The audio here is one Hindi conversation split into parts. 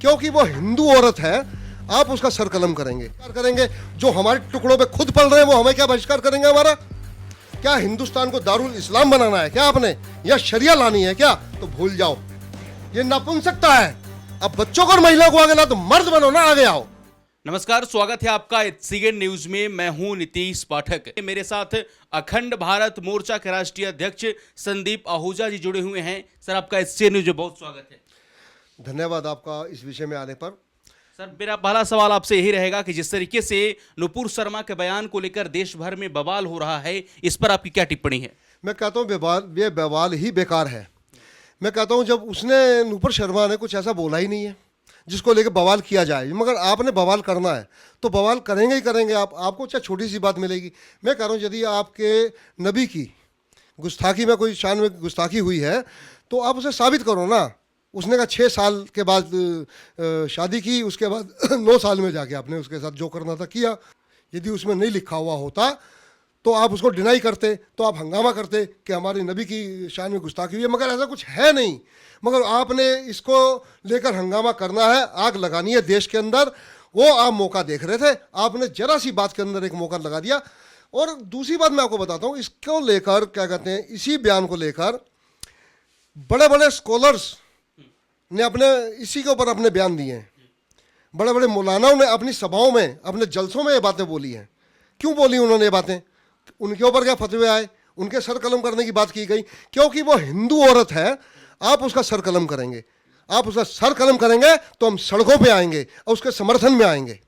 क्योंकि वो हिंदू औरत है, आप उसका सर कलम करेंगे। जो हमारे टुकड़ों पे खुद पल रहे हैं वो हमें क्या बहिष्कार करेंगे हमारा? क्या हिंदुस्तान को दारुल इस्लाम बनाना है क्या आपने, या शरिया लानी है क्या? तो भूल जाओ, ये नपुंसकता है। अब बच्चों को और महिलाओं को आगे ला तो मर्द बनो ना, आगे आओ। नमस्कार, स्वागत है आपका एचसीएन न्यूज में। मैं हूं नीतीश पाठक। मेरे साथ अखंड भारत मोर्चा के राष्ट्रीय अध्यक्ष संदीप आहूजा जी जुड़े हुए हैं। सर, आपका एचसीएन न्यूज में बहुत स्वागत है। धन्यवाद आपका इस विषय में आने पर। सर, मेरा पहला सवाल आपसे यही रहेगा कि जिस तरीके से नुपुर शर्मा के बयान को लेकर देश भर में बवाल हो रहा है, इस पर आपकी क्या टिप्पणी है? मैं कहता हूँ ये बवाल ही बेकार है। मैं कहता हूँ जब उसने नुपुर शर्मा ने कुछ ऐसा बोला ही नहीं है जिसको लेकर बवाल किया जाए, मगर आपने बवाल करना है तो बवाल करेंगे ही करेंगे। आपको चाहे छोटी सी बात मिलेगी। मैं कह रहा हूँ यदि आपके नबी की गुस्ताखी में कोई शान में गुस्ताखी हुई है तो आप उसे साबित करो ना। उसने कहा 6 साल के बाद शादी की, उसके बाद 9 साल में जाके आपने उसके साथ जो करना था किया। यदि उसमें नहीं लिखा हुआ होता तो आप उसको डिनाई करते, तो आप हंगामा करते कि हमारे नबी की शान में गुस्ताखी हुई है, मगर ऐसा कुछ है नहीं। मगर आपने इसको लेकर हंगामा करना है, आग लगानी है देश के अंदर। वो आप मौका देख रहे थे, आपने जरा सी बात के अंदर एक मौका लगा दिया। और दूसरी बात मैं आपको बताता हूँ, इसको लेकर क्या कहते हैं, इसी बयान को लेकर बड़े बड़े स्कॉलर्स ने अपने इसी के ऊपर अपने बयान दिए हैं। बड़े बड़े मौलानाओं ने अपनी सभाओं में, अपने जलसों में ये बातें बोली हैं। क्यों बोली उन्होंने ये बातें? उनके ऊपर क्या फतवे आए, उनके सर कलम करने की बात की गई। क्योंकि वो हिंदू औरत है, आप उसका सर कलम करेंगे। आप उसका सर कलम करेंगे तो हम सड़कों पे आएंगे और उसके समर्थन में आएंगे।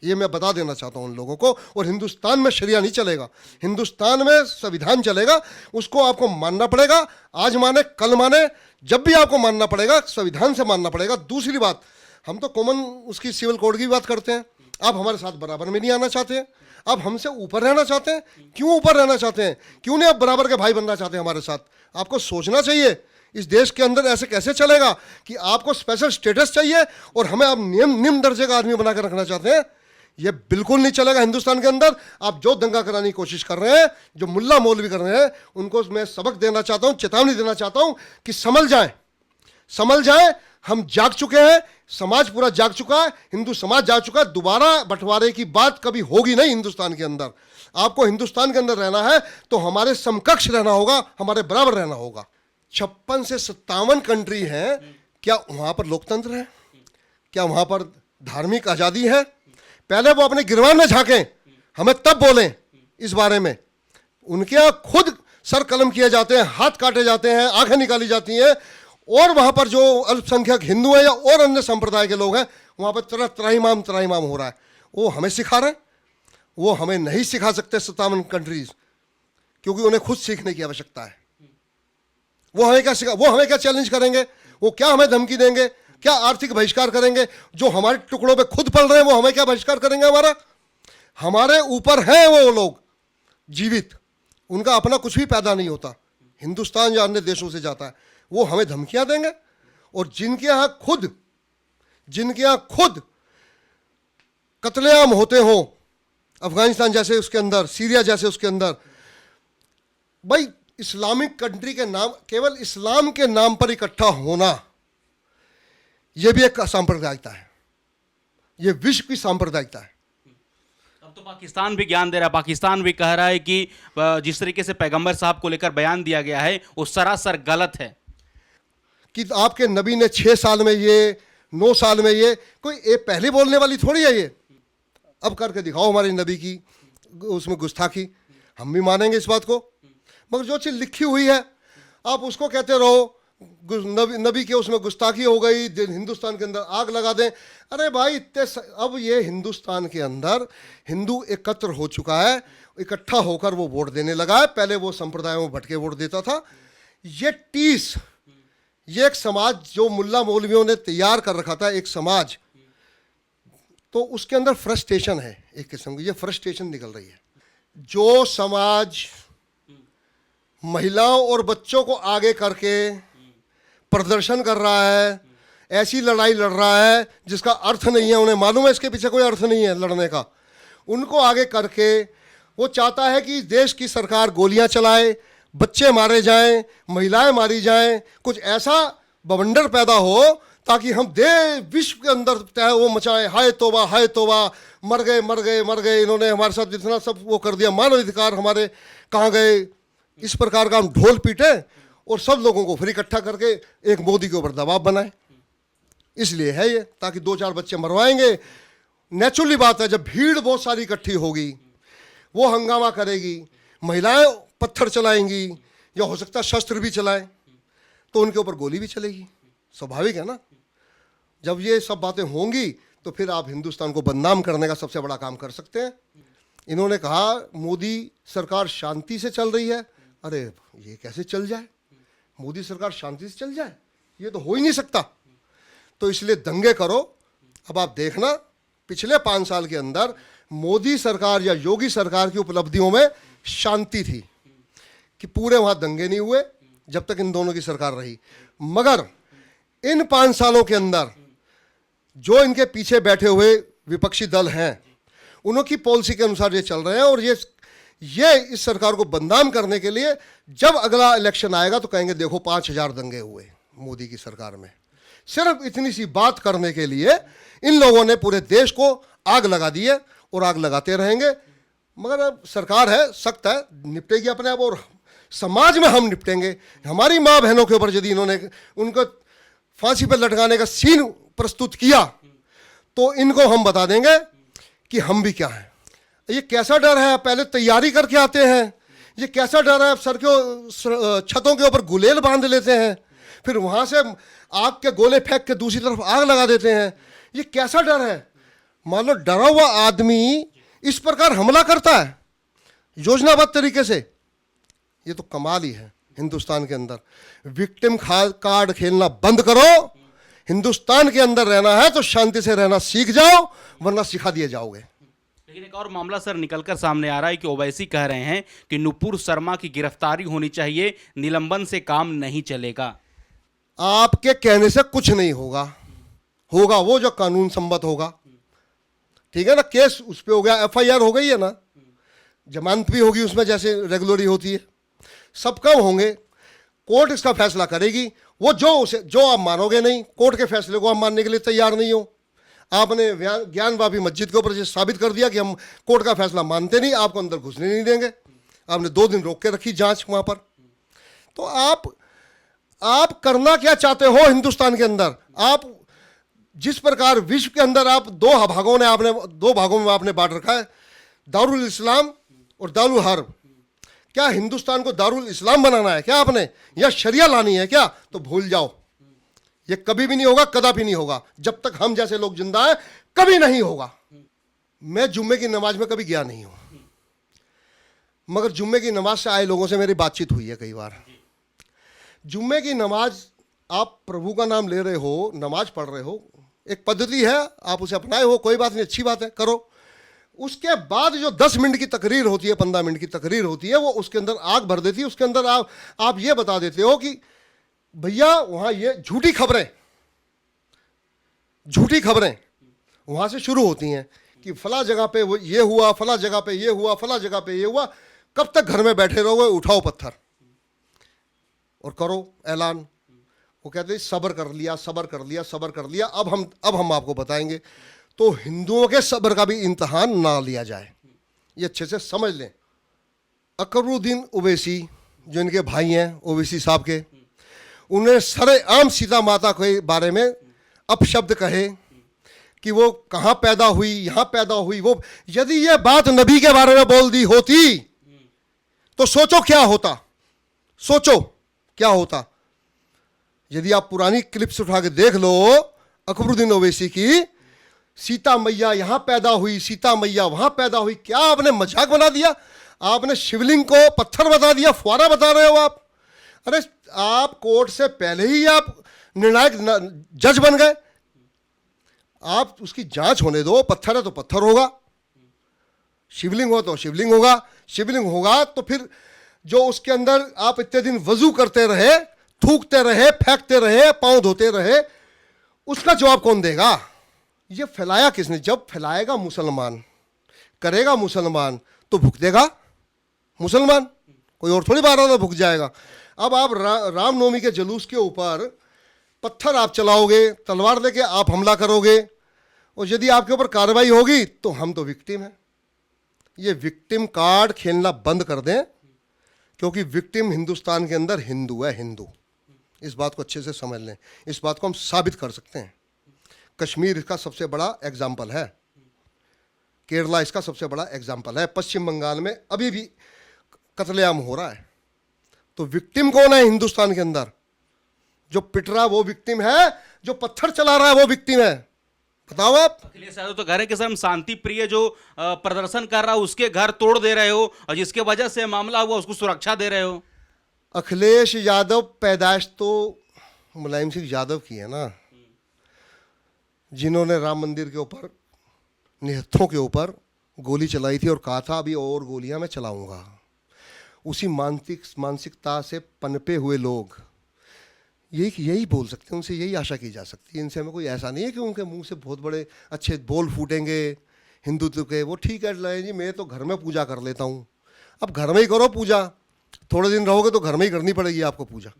ये मैं बता देना चाहता हूँ उन लोगों को। और हिंदुस्तान में शरिया नहीं चलेगा, हिंदुस्तान में संविधान चलेगा। उसको आपको मानना पड़ेगा, आज माने कल माने, जब भी आपको मानना पड़ेगा, संविधान से मानना पड़ेगा। दूसरी बात, हम तो कॉमन उसकी सिविल कोड की बात करते हैं। आप हमारे साथ बराबर में नहीं आना चाहते हैं, आप हमसे ऊपर रहना चाहते हैं। क्यों ऊपर रहना चाहते हैं? क्यों नहीं आप बराबर के भाई बनना चाहते हैं हमारे साथ? आपको सोचना चाहिए। इस देश के अंदर ऐसे कैसे चलेगा कि आपको स्पेशल स्टेटस चाहिए और हमें आप निम्न दर्जे का आदमी बनाकर रखना चाहते हैं? ये बिल्कुल नहीं चलेगा हिंदुस्तान के अंदर। आप जो दंगा कराने की कोशिश कर रहे हैं, जो मुल्ला मौलवी कर रहे हैं, उनको मैं सबक देना चाहता हूँ, चेतावनी देना चाहता हूँ कि संभल जाएं, संभल जाएं। हम जाग चुके हैं, समाज पूरा जाग चुका है, हिंदू समाज जाग चुका है। दोबारा बंटवारे की बात कभी होगी नहीं हिंदुस्तान के अंदर। आपको हिंदुस्तान के अंदर रहना है तो हमारे समकक्ष रहना होगा, हमारे बराबर रहना होगा। 56 से 57 कंट्री हैं। क्या वहाँ पर लोकतंत्र है? क्या वहाँ पर धार्मिक आज़ादी है? पहले वो अपने गिरवान में झांकें, हमें तब बोलें इस बारे में। उनके यहाँ खुद सर कलम किए जाते हैं, हाथ काटे जाते हैं, आंखें निकाली जाती हैं। और वहाँ पर जो अल्पसंख्यक हिंदू हैं या और अन्य संप्रदाय के लोग हैं, वहाँ पर तरह त्राहिमाम हो रहा है। वो हमें सिखा रहे हैं, वो हमें नहीं सिखा सकते 57 कंट्रीज, क्योंकि उन्हें खुद सीखने की आवश्यकता है। वो हमें क्या सिखा, वो हमें क्या चैलेंज करेंगे? वो क्या हमें धमकी देंगे? क्या आर्थिक बहिष्कार करेंगे? जो हमारे टुकड़ों पे खुद पल रहे हैं वो हमें क्या बहिष्कार करेंगे? हमारे ऊपर हैं वो लोग जीवित, उनका अपना कुछ भी पैदा नहीं होता, हिंदुस्तान या अन्य देशों से जाता है। वो हमें धमकियां देंगे। और जिनके यहाँ खुद कत्लेआम होते हो, अफगानिस्तान जैसे उसके अंदर, सीरिया जैसे उसके अंदर, भाई इस्लामिक कंट्री के नाम, केवल इस्लाम के नाम पर इकट्ठा होना, यह भी एक सांप्रदायिकता है। यह विश्व की सांप्रदायिकता है। अब तो पाकिस्तान भी ज्ञान दे रहा है। पाकिस्तान भी कह रहा है कि जिस तरीके से पैगंबर साहब को लेकर बयान दिया गया है वो सरासर गलत है। कि आपके नबी ने 6 साल में ये, 9 साल में ये, कोई ये पहले बोलने वाली थोड़ी है ये। अब करके दिखाओ हमारे नबी की उसमें गुस्ताखी, हम भी मानेंगे इस बात को। मगर जो चीज़ लिखी हुई है आप उसको कहते रहो, नबी के उसमें गुस्ताखी हो गई, हिंदुस्तान के अंदर आग लगा दें। अरे भाई अब ये हिंदुस्तान के अंदर हिंदू एकत्र हो चुका है, इकट्ठा होकर वो वोट देने लगा है। पहले वो संप्रदायों में भटके वोट देता था। ये एक समाज जो मुल्ला मौलवियों ने तैयार कर रखा था, एक समाज, तो उसके अंदर फ्रस्ट्रेशन है एक किस्म की। ये फ्रस्ट्रेशन निकल रही है। जो समाज महिलाओं और बच्चों को आगे करके प्रदर्शन कर रहा है, ऐसी लड़ाई लड़ रहा है जिसका अर्थ नहीं है, उन्हें मालूम है इसके पीछे कोई अर्थ नहीं है लड़ने का, उनको आगे करके वो चाहता है कि देश की सरकार गोलियां चलाए, बच्चे मारे जाएं, महिलाएं मारी जाएं, कुछ ऐसा बवंडर पैदा हो, ताकि हम विश्व के अंदर चाहे वो मचाए, हाय तौबा, मर गए, इन्होंने हमारे साथ इतना सब वो कर दिया, मानव अधिकार हमारे कहाँ गए, इस प्रकार का हम ढोल पीटे और सब लोगों को फिर इकट्ठा करके एक मोदी के ऊपर दबाव बनाए। इसलिए है ये, ताकि 2-4 बच्चे मरवाएंगे। नेचुरली बात है, जब भीड़ बहुत सारी इकट्ठी होगी, वो हंगामा करेगी, महिलाएं पत्थर चलाएंगी या हो सकता है शस्त्र भी चलाएं, तो उनके ऊपर गोली भी चलेगी। स्वाभाविक है ना। जब ये सब बातें होंगी तो फिर आप हिंदुस्तान को बदनाम करने का सबसे बड़ा काम कर सकते हैं। इन्होंने कहा मोदी सरकार शांति से चल रही है। अरे ये कैसे चल जाए, मोदी सरकार शांति से चल जाए, ये तो हो ही नहीं सकता। तो इसलिए दंगे करो। अब आप देखना, पिछले 5 साल के अंदर मोदी सरकार या योगी सरकार की उपलब्धियों में शांति थी कि पूरे वहाँ दंगे नहीं हुए जब तक इन दोनों की सरकार रही। मगर इन 5 सालों के अंदर जो इनके पीछे बैठे हुए विपक्षी दल हैं, उनकी पॉलिसी के अनुसार ये चल रहे हैं, और ये इस सरकार को बदनाम करने के लिए जब अगला इलेक्शन आएगा तो कहेंगे देखो 5000 दंगे हुए मोदी की सरकार में। सिर्फ इतनी सी बात करने के लिए इन लोगों ने पूरे देश को आग लगा दी है और आग लगाते रहेंगे। मगर अब सरकार है, सख्त है, निपटेगी अपने आप, और समाज में हम निपटेंगे। हमारी माँ बहनों के ऊपर यदि इन्होंने उनको फांसी पर लटकाने का सीन प्रस्तुत किया तो इनको हम बता देंगे कि हम भी क्या हैं। ये कैसा डर है, पहले तैयारी करके आते हैं। ये कैसा डर है, सर के छतों के ऊपर गुलेल बांध लेते हैं, फिर वहां से आग के गोले फेंक के दूसरी तरफ आग लगा देते हैं। ये कैसा डर है। मान लो डरा हुआ आदमी इस प्रकार हमला करता है योजनाबद्ध तरीके से, ये तो कमाल ही है हिंदुस्तान के अंदर। विक्टिम कार्ड खेलना बंद करो। हिंदुस्तान के अंदर रहना है तो शांति से रहना सीख जाओ, वरना सिखा दिए जाओगे। लेकिन एक और मामला सर निकलकर सामने आ रहा है कि ओवैसी कह रहे हैं कि नुपुर शर्मा की गिरफ्तारी होनी चाहिए, निलंबन से काम नहीं चलेगा। आपके कहने से कुछ नहीं होगा, होगा वो जो कानून सम्मत होगा। ठीक है ना, केस उस पर हो गया, FIR हो गई है ना, जमानत भी होगी उसमें जैसे रेगुलरी होती है, सब काम होंगे। कोर्ट इसका फैसला करेगी। वो जो आप मानोगे नहीं, कोर्ट के फैसले को आप मानने के लिए तैयार नहीं हो। आपने ज्ञानवापी मस्जिद के ऊपर साबित कर दिया कि हम कोर्ट का फैसला मानते नहीं, आपको अंदर घुसने नहीं देंगे। आपने 2 दिन रोक के रखी जांच वहां पर। तो आप करना क्या चाहते हो हिंदुस्तान के अंदर? आप जिस प्रकार विश्व के अंदर आप 2 भागों में आपने बांट रखा है, दारुल इस्लाम और दारुल हर्ब। क्या हिंदुस्तान को दारुल इस्लाम बनाना है क्या आपने, या शरिया लानी है क्या? तो भूल जाओ, ये कभी भी नहीं होगा, कदापि नहीं होगा। जब तक हम जैसे लोग जिंदा हैं कभी नहीं होगा। मैं जुम्मे की नमाज में कभी गया नहीं हूं, मगर जुम्मे की नमाज से आए लोगों से मेरी बातचीत हुई है कई बार। जुम्मे की नमाज, आप प्रभु का नाम ले रहे हो, नमाज पढ़ रहे हो, एक पद्धति है, आप उसे अपनाए हो, कोई बात नहीं, अच्छी बात है, करो। उसके बाद जो 10 मिनट की तकरीर होती है, 15 मिनट की तकरीर होती है, वो उसके अंदर आग भर देती है। उसके अंदर आप ये बता देते हो कि भैया वहां ये झूठी खबरें वहां से शुरू होती हैं कि फला जगह पे वो ये हुआ, फला जगह पे ये हुआ, फला जगह पे ये हुआ। कब तक घर में बैठे रहोगे? उठाओ पत्थर और करो ऐलान। वो कहते हैं सब्र कर लिया, अब हम आपको बताएंगे। तो हिंदुओं के सब्र का भी इम्तहान ना लिया जाए, ये अच्छे से समझ लें। अकबरुद्दीन ओवैसी जो इनके भाई हैं ओवैसी साहब के, उन्हें सरेआम सीता माता के बारे में अपशब्द कहे कि वो कहाँ पैदा हुई, यहाँ पैदा हुई। वो यदि ये बात नबी के बारे में बोल दी होती तो सोचो क्या होता। यदि आप पुरानी क्लिप्स उठा के देख लो अकबरुद्दीन ओवैसी की, सीता मैया यहाँ पैदा हुई, सीता मैया वहां पैदा हुई, क्या आपने मजाक बना दिया? आपने शिवलिंग को पत्थर बता दिया, फुआरा बता रहे हो आप। अरे आप कोर्ट से पहले ही आप निर्णायक जज बन गए। आप उसकी जांच होने दो, पत्थर है तो पत्थर होगा, शिवलिंग हो तो शिवलिंग होगा। शिवलिंग होगा तो फिर जो उसके अंदर आप इतने दिन वजू करते रहे, थूकते रहे, फेंकते रहे, पांव धोते रहे, उसका जवाब कौन देगा? ये फैलाया किसने? जब फैलाएगा मुसलमान, करेगा मुसलमान, तो भुगतेगा मुसलमान, कोई और थोड़ी बार भुग जाएगा। अब आप रामनवमी के जुलूस के ऊपर पत्थर आप चलाओगे, तलवार लेके आप हमला करोगे, और यदि आपके ऊपर कार्रवाई होगी तो हम तो विक्टिम हैं। ये विक्टिम कार्ड खेलना बंद कर दें, क्योंकि विक्टिम हिंदुस्तान के अंदर हिंदू है, हिंदू। इस बात को अच्छे से समझ लें, इस बात को हम साबित कर सकते हैं। कश्मीर इसका सबसे बड़ा एग्जाम्पल है, केरला इसका सबसे बड़ा एग्जाम्पल है, पश्चिम बंगाल में अभी भी कत्लेआम हो रहा है। तो विक्टिम कौन है हिंदुस्तान के अंदर? जो पिट रहा वो विक्टिम है, जो पत्थर चला रहा है वो विक्टिम है। बताओ आप। अखिलेश यादव तो कह रहे हैं कि सर हम शांति प्रिय जो प्रदर्शन कर रहा है उसके घर तोड़ दे रहे हो, और जिसके वजह से मामला हुआ उसको सुरक्षा दे रहे हो। अखिलेश यादव पैदाइश तो मुलायम सिंह यादव की है ना, जिन्होंने राम मंदिर के ऊपर, निहत्थों के ऊपर गोली चलाई थी और कहा था अभी और गोलियां मैं चलाऊंगा। उसी मानसिकता से पनपे हुए लोग यही बोल सकते हैं, उनसे यही आशा की जा सकती है। इनसे हमें कोई ऐसा नहीं है कि उनके मुंह से बहुत बड़े अच्छे बोल फूटेंगे हिंदुत्व के। वो ठीक है लड़ाई जी, मैं तो घर में पूजा कर लेता हूँ। अब घर में ही करो पूजा, थोड़े दिन रहोगे तो घर में ही करनी पड़ेगी आपको पूजा।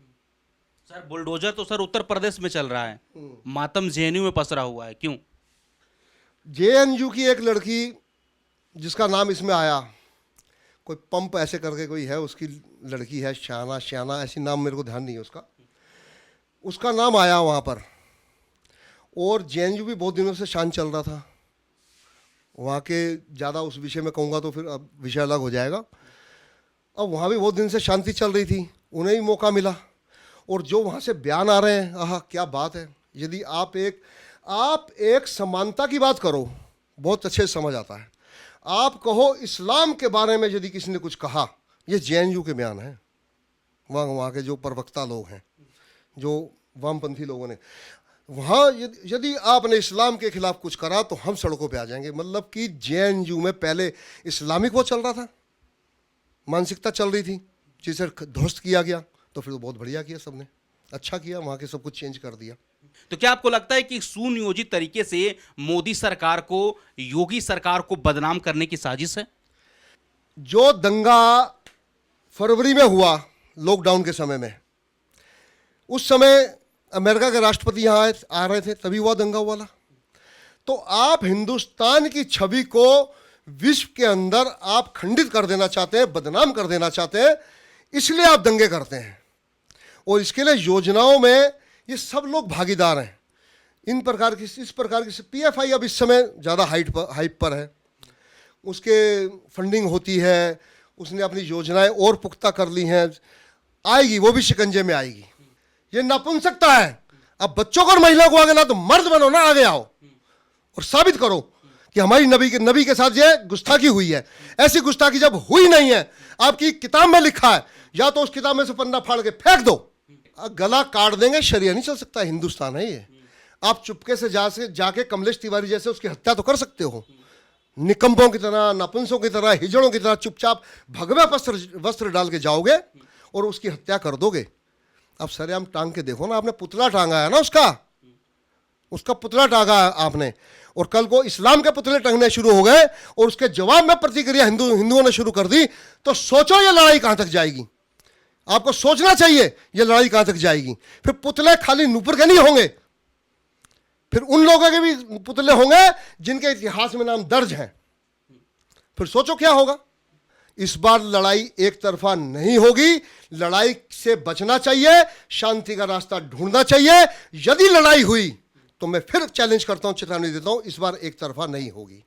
सर बुलडोजर तो सर उत्तर प्रदेश में चल रहा है, मातम जेएनयू में पसरा हुआ है, क्यों? जेएनयू की एक लड़की जिसका नाम इसमें आया, कोई पंप ऐसे करके कोई है, उसकी लड़की है श्याना ऐसी नाम, मेरे को ध्यान नहीं है उसका नाम आया वहाँ पर। और जेएनयू भी बहुत दिनों से शांत चल रहा था वहाँ के। ज़्यादा उस विषय में कहूँगा तो फिर अब विषय अलग हो जाएगा। अब वहाँ भी बहुत दिन से शांति चल रही थी, उन्हें भी मौका मिला। और जो वहाँ से बयान आ रहे हैं, आहा क्या बात है। यदि आप एक समानता की बात करो, बहुत अच्छे से समझ आता है। आप कहो इस्लाम के बारे में यदि किसी ने कुछ कहा, ये जेएनयू के बयान है। वहाँ के जो प्रवक्ता लोग हैं, जो वामपंथी लोगों ने, वहाँ यदि आपने इस्लाम के खिलाफ कुछ करा तो हम सड़कों पे आ जाएंगे। मतलब कि जेएनयू में पहले इस्लामिक वो चल रहा था, मानसिकता चल रही थी, जिसे ध्वस्त किया गया। तो फिर तो बहुत बढ़िया किया सबने, अच्छा किया, वहाँ के सब कुछ चेंज कर दिया। तो क्या आपको लगता है कि सुनियोजित तरीके से मोदी सरकार को, योगी सरकार को बदनाम करने की साजिश है? जो दंगा फरवरी में हुआ लॉकडाउन के समय में, उस समय अमेरिका के राष्ट्रपति यहाँ आ रहे थे, तभी हुआ दंगा वाला। तो आप हिंदुस्तान की छवि को विश्व के अंदर आप खंडित कर देना चाहते हैं, बदनाम कर देना चाहते हैं, इसलिए आप दंगे करते हैं। और इसके लिए योजनाओं में ये सब लोग भागीदार हैं। इस प्रकार की पीएफआई अब इस समय ज़्यादा हाइप पर है, उसके फंडिंग होती है, उसने अपनी योजनाएं और पुख्ता कर ली हैं, आएगी वो भी शिकंजे में आएगी। ये नपुंसकता है। अब बच्चों को और महिलाओं को आगे ना, तो मर्द बनो ना, आगे आओ और साबित करो कि हमारी नबी के साथ ये गुस्ताखी हुई है। ऐसी गुस्ताखी जब हुई नहीं है, आपकी किताब में लिखा है, या तो उस किताब में से पन्ना फाड़ के फेंक दो, गला काट देंगे। शरिया नहीं चल सकता, हिंदुस्तान है ये। आप चुपके से जाके कमलेश तिवारी जैसे उसकी हत्या तो कर सकते हो, निकंपों की तरह, नपुंसों की तरह, हिजड़ों की तरह चुपचाप भगवे वस्त्र डाल के जाओगे और उसकी हत्या कर दोगे। अब सरेआम टांग के देखो ना, आपने पुतला टांगा है ना, उसका पुतला टांगा है आपने, और कल को इस्लाम के पुतले टंगने शुरू हो गए और उसके जवाब में प्रतिक्रिया हिंदुओं ने शुरू कर दी, तो सोचो ये लड़ाई कहां तक जाएगी। आपको सोचना चाहिए ये लड़ाई कहां तक जाएगी। फिर पुतले खाली नूपुर के नहीं होंगे, फिर उन लोगों के भी पुतले होंगे जिनके इतिहास में नाम दर्ज हैं। फिर सोचो क्या होगा। इस बार लड़ाई एक तरफा नहीं होगी, लड़ाई से बचना चाहिए, शांति का रास्ता ढूंढना चाहिए। यदि लड़ाई हुई तो मैं फिर चैलेंज करता हूं, चेतावनी देता हूं, इस बार एक तरफा नहीं होगी।